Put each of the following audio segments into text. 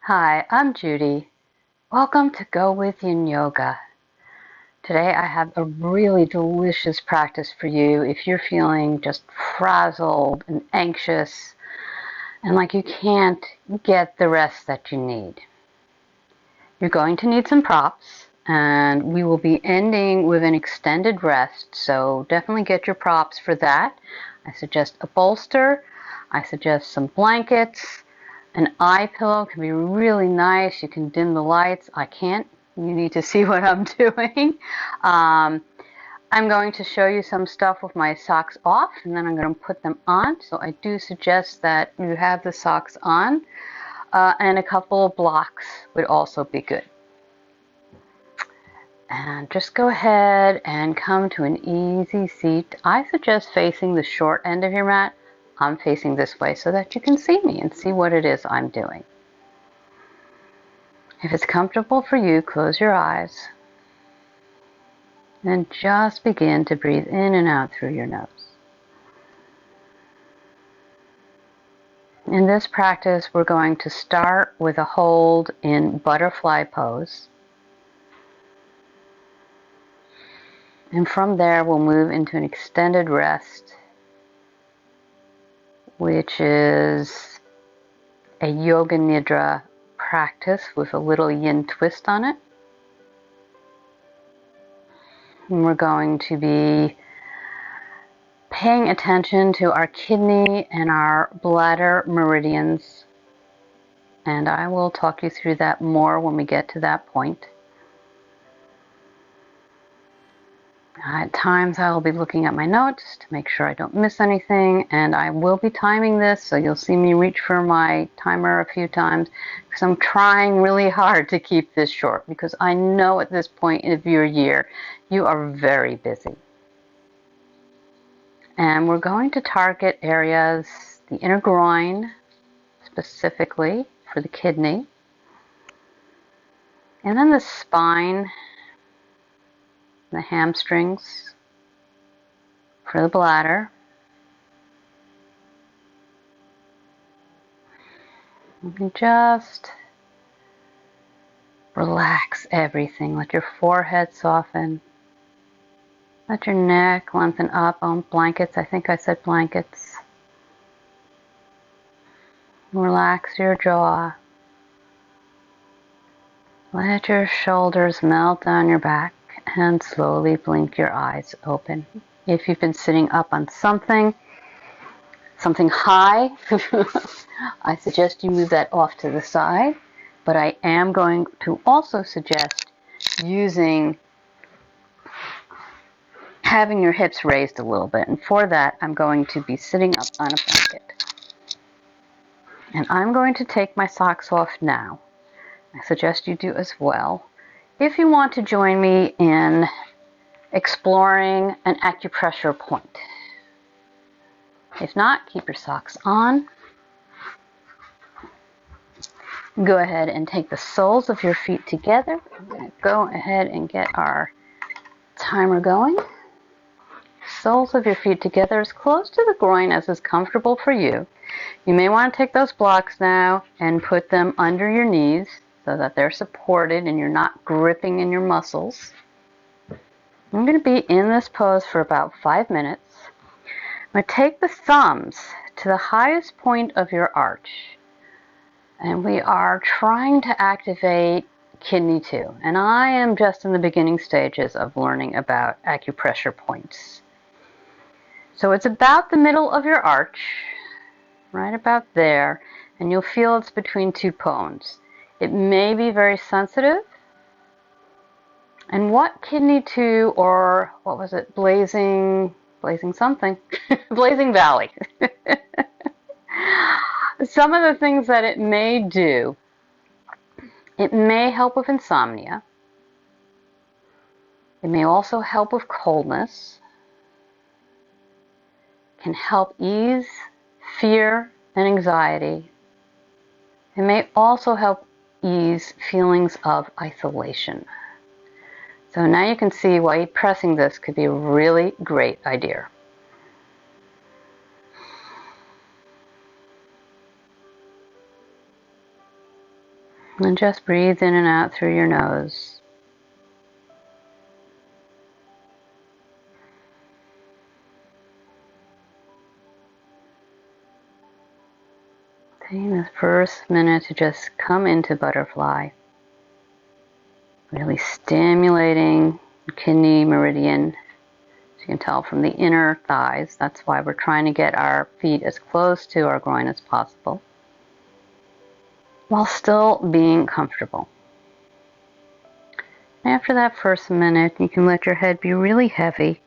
Hi, I'm Judy. Welcome to Go With Yin Yoga. Today I have a really delicious practice for you if you're feeling just frazzled and anxious and like you can't get the rest that you need. You're going to need some props, and we will be ending with an extended rest, so definitely get your props for that. I suggest a bolster. I suggest some blankets. An eye pillow can be really nice. You can dim the lights. I can't. You need to see what I'm doing. I'm going to show you some stuff with my socks off, and then I'm going to put them on. So I do suggest that you have the socks on, and a couple of blocks would also be good. And just go ahead and come to an easy seat. I suggest facing the short end of your mat. I'm facing this way so that you can see me and see what it is I'm doing. If it's comfortable for you, close your eyes and just begin to breathe in and out through your nose. In this practice, we're going to start with a hold in butterfly pose. And from there, we'll move into an extended rest, which is a Yoga Nidra practice with a little yin twist on it. And we're going to be paying attention to our kidney and our bladder meridians. And I will talk you through that more when we get to that point. At times I will be looking at my notes to make sure I don't miss anything, and I will be timing this, so you'll see me reach for my timer a few times because I'm trying really hard to keep this short because I know at this point of your year you are very busy. And we're going to target areas, the inner groin specifically for the kidney, and then the spine, the hamstrings for the bladder. You can just relax everything. Let your forehead soften. Let your neck lengthen up on blankets. I think I said blankets. Relax your jaw. Let your shoulders melt down your back and slowly blink your eyes open. If you've been sitting up on something high, I suggest you move that off to the side, but I am going to also suggest having your hips raised a little bit, and for that I'm going to be sitting up on a blanket. And I'm going to take my socks off now. I suggest you do as well. If you want to join me in exploring an acupressure point. If not, keep your socks on. Go ahead and take the soles of your feet together. I'm going to go ahead and get our timer going. Soles of your feet together as close to the groin as is comfortable for you. You may want to take those blocks now and put them under your knees so that they're supported and you're not gripping in your muscles. I'm going to be in this pose for about 5 minutes. I'm going to take the thumbs to the highest point of your arch. And we are trying to activate kidney 2. And I am just in the beginning stages of learning about acupressure points. So it's about the middle of your arch, right about there, and you'll feel it's between 2 bones. It may be very sensitive. And what kidney 2, or what was it, blazing something, blazing valley. Some of the things that it may do, it may help with insomnia. It may also help with coldness. Can help ease fear and anxiety. It may also help ease feelings of isolation. So now you can see why pressing this could be a really great idea. And just breathe in and out through your nose. Taking the first minute to just come into butterfly. Really stimulating the kidney meridian. As you can tell from the inner thighs. That's why we're trying to get our feet as close to our groin as possible, while still being comfortable. After that first minute, you can let your head be really heavy,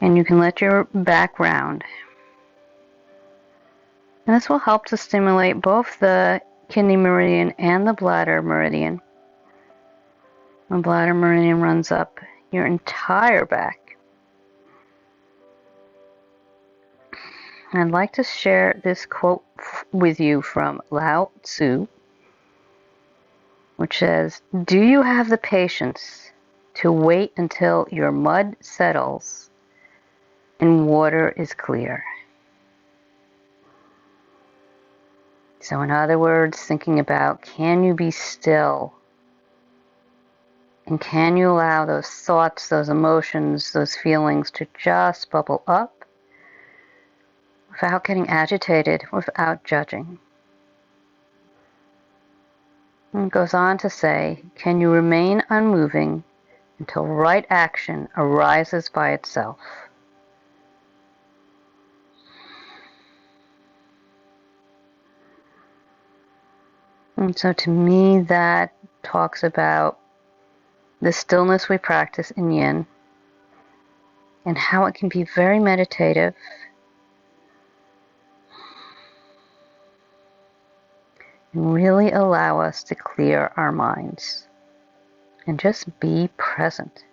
and you can let your back round. And this will help to stimulate both the kidney meridian and the bladder meridian. The bladder meridian runs up your entire back. I'd like to share this quote with you from Lao Tzu, which says, "Do you have the patience to wait until your mud settles and water is clear?" So in other words, thinking about, can you be still? And can you allow those thoughts, those emotions, those feelings to just bubble up without getting agitated, without judging? And it goes on to say, can you remain unmoving until right action arises by itself? And so to me, that talks about the stillness we practice in Yin and how it can be very meditative and really allow us to clear our minds and just be present.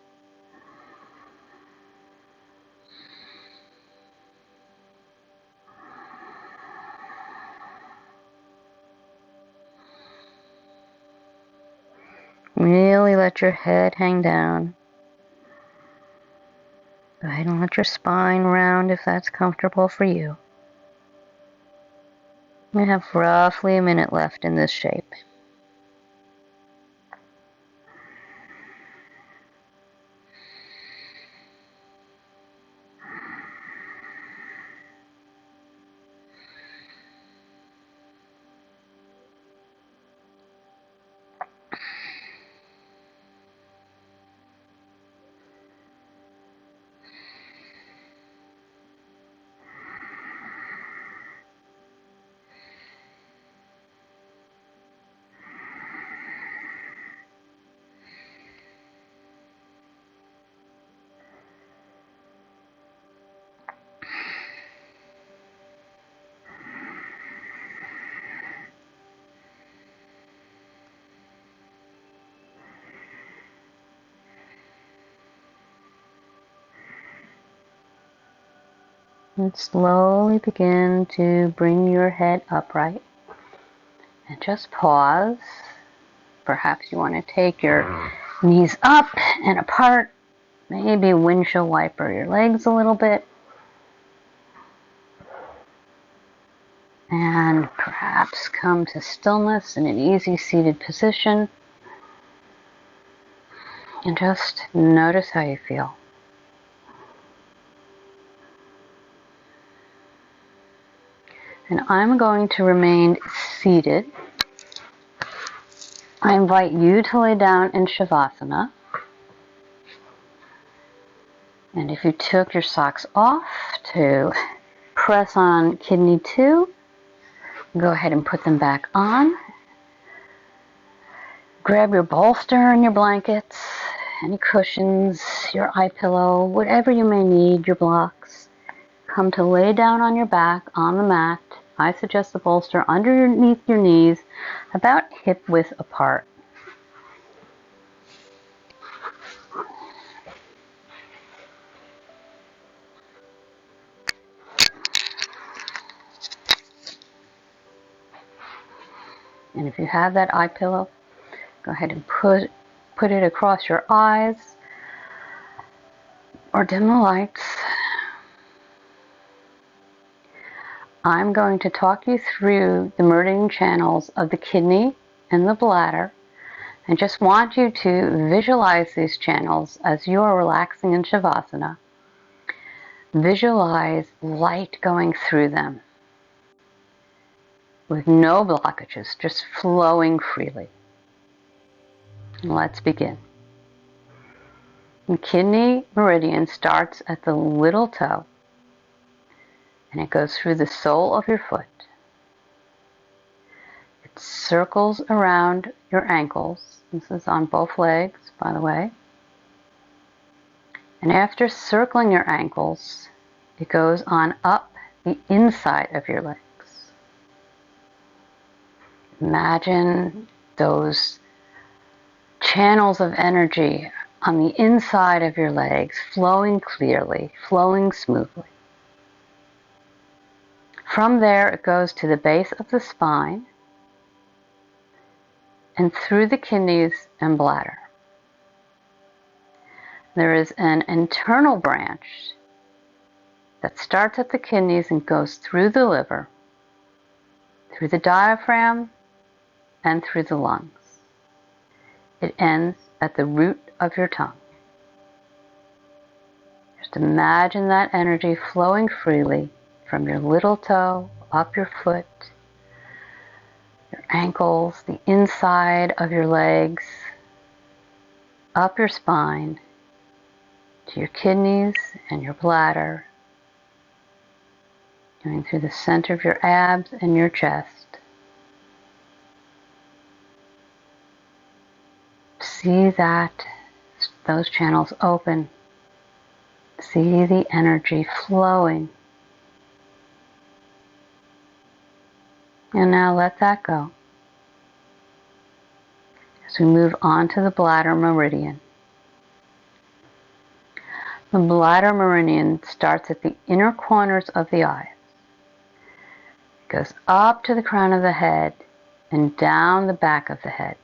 Really let your head hang down. Go ahead and let your spine round if that's comfortable for you. We have roughly a minute left in this shape. And slowly begin to bring your head upright. And just pause. Perhaps you want to take your knees up and apart. Maybe windshield wiper your legs a little bit. And perhaps come to stillness in an easy seated position. And just notice how you feel. And I'm going to remain seated. I invite you to lay down in Savasana. And if you took your socks off, to press on kidney 2, go ahead and put them back on. Grab your bolster and your blankets, any cushions, your eye pillow, whatever you may need, your blocks. Come to lay down on your back on the mat. I suggest the bolster underneath your knees, about hip width apart. And if you have that eye pillow, go ahead and put it across your eyes or dim the lights. I'm going to talk you through the meridian channels of the kidney and the bladder. I just want you to visualize these channels as you are relaxing in Savasana. Visualize light going through them with no blockages, just flowing freely. Let's begin. The kidney meridian starts at the little toe and it goes through the sole of your foot. It circles around your ankles. This is on both legs, by the way. And after circling your ankles, it goes on up the inside of your legs. Imagine those channels of energy on the inside of your legs flowing clearly, flowing smoothly. From there, it goes to the base of the spine and through the kidneys and bladder. There is an internal branch that starts at the kidneys and goes through the liver, through the diaphragm, and through the lungs. It ends at the root of your tongue. Just imagine that energy flowing freely from your little toe, up your foot, your ankles, the inside of your legs, up your spine, to your kidneys and your bladder, going through the center of your abs and your chest. See those channels open. See the energy flowing. And now let that go. As we move on to the bladder meridian. The bladder meridian starts at the inner corners of the eyes. It goes up to the crown of the head and down the back of the head.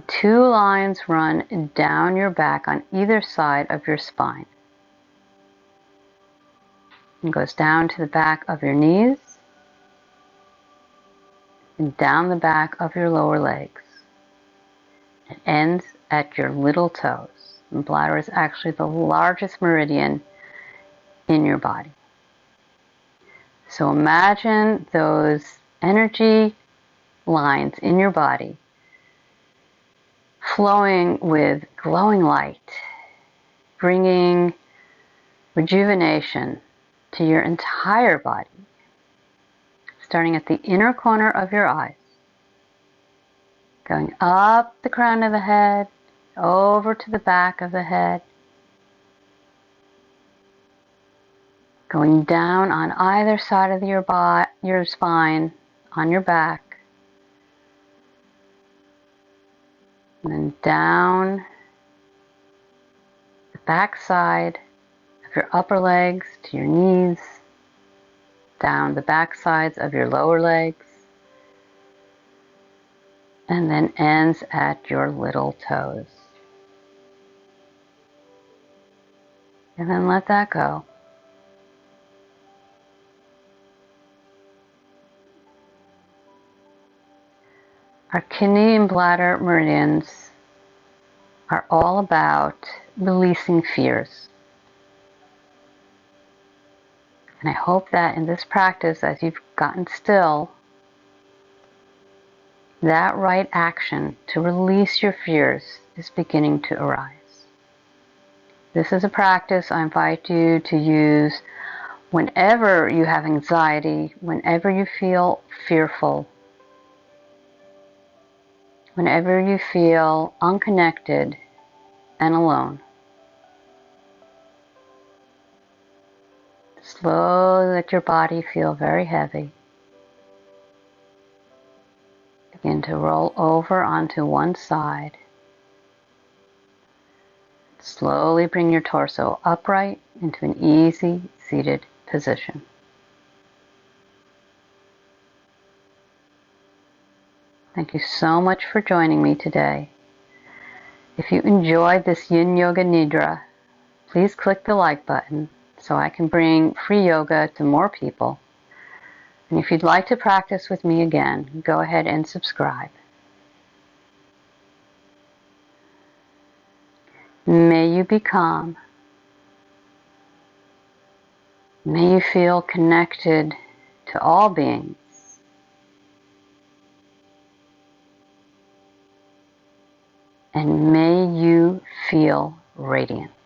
Two lines run down your back on either side of your spine. It goes down to the back of your knees and down the back of your lower legs. It ends at your little toes. The bladder is actually the largest meridian in your body. So imagine those energy lines in your body flowing with glowing light, bringing rejuvenation to your entire body, starting at the inner corner of your eyes, going up the crown of the head, over to the back of the head, going down on either side of your spine, on your back, and then down the back side of your upper legs to your knees, down the back sides of your lower legs, and then ends at your little toes. And then let that go. Our kidney and bladder meridians are all about releasing fears. And I hope that in this practice, as you've gotten still, that right action to release your fears is beginning to arise. This is a practice I invite you to use whenever you have anxiety, whenever you feel fearful, whenever you feel unconnected and alone. Slowly let your body feel very heavy. Begin to roll over onto one side. Slowly bring your torso upright into an easy seated position. Thank you so much for joining me today. If you enjoyed this Yin Yoga Nidra, please click the like button so I can bring free yoga to more people. And if you'd like to practice with me again, go ahead and subscribe. May you be calm. May you feel connected to all beings. And may you feel radiant.